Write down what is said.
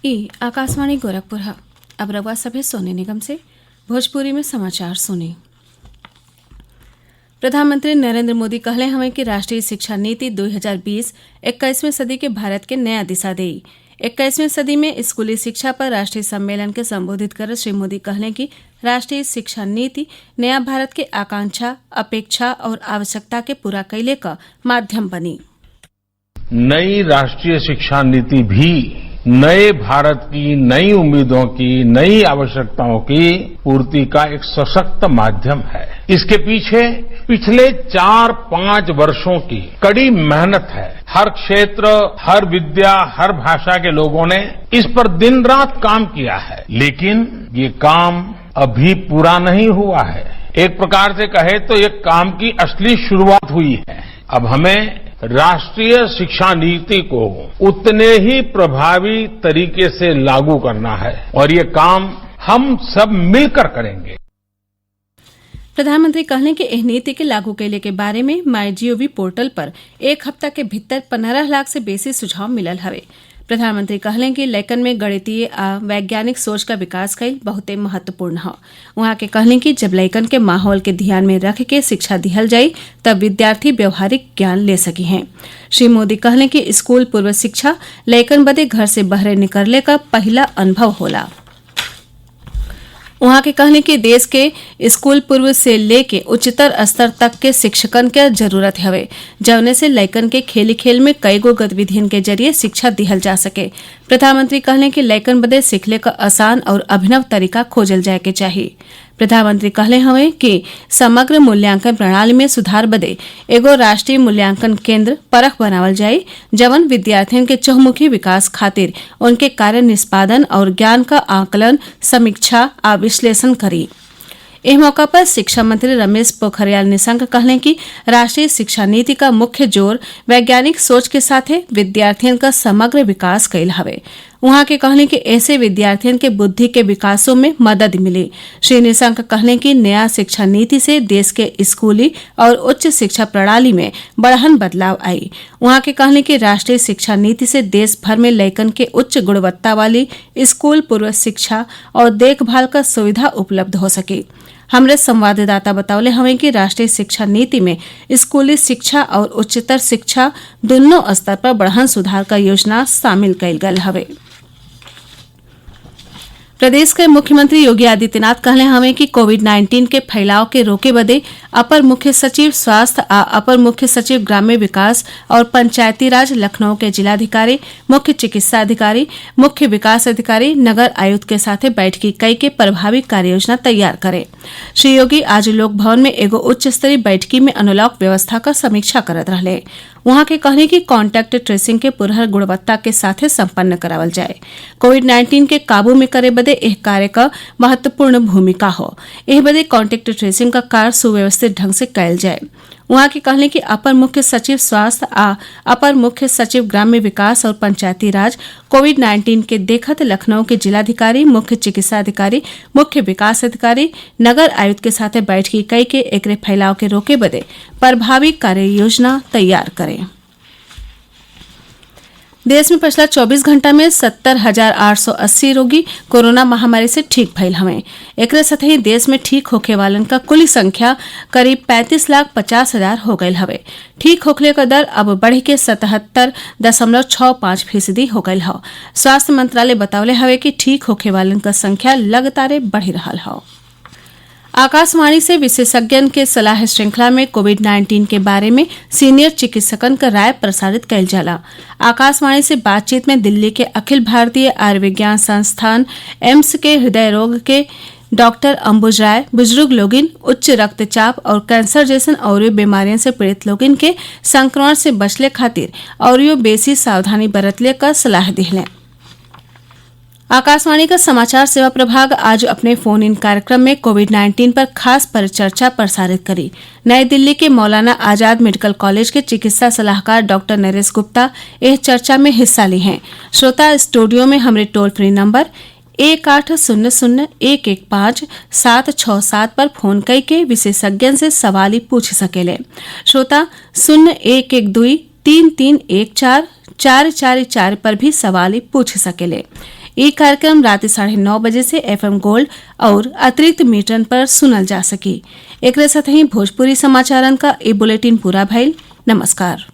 ई आकाशवाणी गोरखपुर है। अब रवा सभे सोने निगम से भोजपुरी में समाचार सुनी। प्रधानमंत्री नरेंद्र मोदी कहले हमें कि राष्ट्रीय शिक्षा नीति 2020 21वीं सदी के भारत के नया दिशा देई। 21वीं सदी में स्कूली शिक्षा पर राष्ट्रीय सम्मेलन के संबोधित कर श्री मोदी कहले कि राष्ट्रीय शिक्षा नीति नया भारत के आकांक्षा, अपेक्षा और आवश्यकता के पूरा कैले का माध्यम बनी। नई राष्ट्रीय शिक्षा नीति भी नए भारत की नई उम्मीदों की, नई आवश्यकताओं की पूर्ति का एक सशक्त माध्यम है। इसके पीछे पिछले 4-5 वर्षों की कड़ी मेहनत है। हर क्षेत्र, हर विद्या, हर भाषा के लोगों ने इस पर दिन रात काम किया है, लेकिन ये काम अभी पूरा नहीं हुआ है। एक प्रकार से कहे तो ये काम की असली शुरुआत हुई है। अब हमें राष्ट्रीय शिक्षा नीति को उतने ही प्रभावी तरीके से लागू करना है और ये काम हम सब मिलकर करेंगे। प्रधानमंत्री कहले कि एह नीति के लागू कैले के बारे में माईजीओवी पोर्टल पर एक हफ्ता के भीतर 15 लाख से बेसी सुझाव मिलल हवे। प्रधानमंत्री कहले कि लैकन में गणितीय आ वैज्ञानिक सोच का विकास कईल बहुते महत्वपूर्ण है। वहां के कहले कि जब लैकन के माहौल के ध्यान में रख के शिक्षा दिहल जाई तब विद्यार्थी व्यवहारिक ज्ञान ले सकी हैं। श्री मोदी कहले कि स्कूल पूर्व शिक्षा लैकन बदे घर से बहरे निकलने का पहला अनुभव होला। वहां के कहने कि देश के स्कूल पूर्व से लेके उच्चतर स्तर तक के शिक्षकन के जरूरत हवे, जवने से लैकन के खेल खेल में कई गो गतिविधियन के जरिए शिक्षा दिहल जा सके। प्रधानमंत्री कहले कि लैकन बदे सीखले का आसान और अभिनव तरीका खोजल जाए के चाहिए। प्रधानमंत्री कहले हवे कि समग्र मूल्यांकन प्रणाली में सुधार बदे एगो राष्ट्रीय मूल्यांकन केंद्र परख बनावल जाये, जवन विद्यार्थियों के चहुमुखी विकास खातिर उनके कार्य निष्पादन और ज्ञान का आकलन, समीक्षा आ विश्लेषण करी। इस मौका पर शिक्षा मंत्री रमेश पोखरियाल निशंक कहले कि राष्ट्रीय शिक्षा नीति का मुख्य जोर वैज्ञानिक सोच के साथे विद्यार्थियों का समग्र विकास कैल हवे। वहां के कहले कि ऐसे विद्यार्थियों के बुद्धि के विकासों में मदद मिली। श्री निशंक कहले कि नया शिक्षा नीति से देश के स्कूली और उच्च शिक्षा प्रणाली में बड़हन बदलाव आई। वहां के कहले कि राष्ट्रीय शिक्षा नीति से देश भर में लैकन के उच्च गुणवत्ता वाली स्कूल पूर्व शिक्षा और देखभाल का सुविधा उपलब्ध हो सके। हमरे संवाददाता बतौले हमें कि राष्ट्रीय शिक्षा नीति में स्कूली शिक्षा और उच्चतर शिक्षा दोनों स्तर पर बढ़हन सुधार का योजना शामिल कैल गयल हवे। प्रदेश के मुख्यमंत्री योगी आदित्यनाथ कहले हमें कि कोविड-19 के फैलाव के रोके बदे अपर मुख्य सचिव स्वास्थ्य आ अपर मुख्य सचिव ग्राम्य विकास और पंचायती राज लखनऊ के जिलाधिकारी, मुख्य चिकित्सा अधिकारी, मुख्य विकास अधिकारी, नगर आयुक्त के साथे बैठकी कई के प्रभावी कार्ययोजना तैयार करे। श्री योगी आज लोक भवन में एगो उच्च स्तरीय बैठकी में अनलॉक व्यवस्था का समीक्षा करत रहले। वहां के कहने की कॉन्टैक्ट ट्रेसिंग के पुरहर गुणवत्ता के साथे संपन्न करावल जाए। कोविड-19 के काबू में करे बदे एह कार्य का महत्वपूर्ण भूमिका हो। एह बदे कॉन्टैक्ट ट्रेसिंग का कार्य सुव्यवस्थित ढंग से कैल जाए। वहां के कहले कि अपर मुख्य सचिव स्वास्थ्य आ अपर मुख्य सचिव ग्राम्य विकास और पंचायती राज कोविड-19 के देखत लखनऊ के जिलाधिकारी, मुख्य चिकित्सा अधिकारी, मुख्य विकास अधिकारी, नगर आयुक्त के साथे बैठकी कई के एकरे फैलाव के रोके बदे प्रभावी कार्य योजना तैयार करें। देश में पिछला 24 घंटा में 70,880 रोगी कोरोना महामारी से ठीक भइल हवे। एकरे साथ ही देश में ठीक होखे वालन का कुल संख्या करीब 35,50,000 हो गयल हवे। ठीक होखले का दर अब बढ़ के 77.65% हो गयल हौ। स्वास्थ्य मंत्रालय बतौले हवे कि ठीक होखे वालन का संख्या लगातार बढ़ी रहल हौ। आकाशवाणी से विशेषज्ञन के सलाह श्रृंखला में कोविड-19 के बारे में सीनियर चिकित्सकन का राय प्रसारित कैल जाला। आकाशवाणी से बातचीत में दिल्ली के अखिल भारतीय आयुर्विज्ञान संस्थान एम्स के हृदय रोग के डॉक्टर अंबुज राय बुजुर्ग लोगिन, उच्च रक्तचाप और कैंसर जैसन और बीमारियों से पीड़ित लोगिन के संक्रमण से बचले खातिर और बेसी सावधानी बरतले का सलाह दिले। आकाशवाणी का समाचार सेवा प्रभाग आज अपने फोन इन कार्यक्रम में कोविड-19 पर खास परिचर्चा प्रसारित करी। नई दिल्ली के मौलाना आजाद मेडिकल कॉलेज के चिकित्सा सलाहकार डॉक्टर नरेश गुप्ता इस चर्चा में हिस्सा ली हैं। श्रोता स्टूडियो में हमारे टोल फ्री नंबर 1800-115-767 पर फोन कई के विशेषज्ञ से सवाल पूछ सकेले। श्रोता 0112-3314-444 पर भी सवाल पूछ सकेले। ये कार्यक्रम रात 9:30 बजे से FM गोल्ड और अतिरिक्त मीटरन पर सुनल जा सकी। एकरे साथ ही भोजपुरी समाचारन का ए बुलेटिन पूरा भइल। नमस्कार।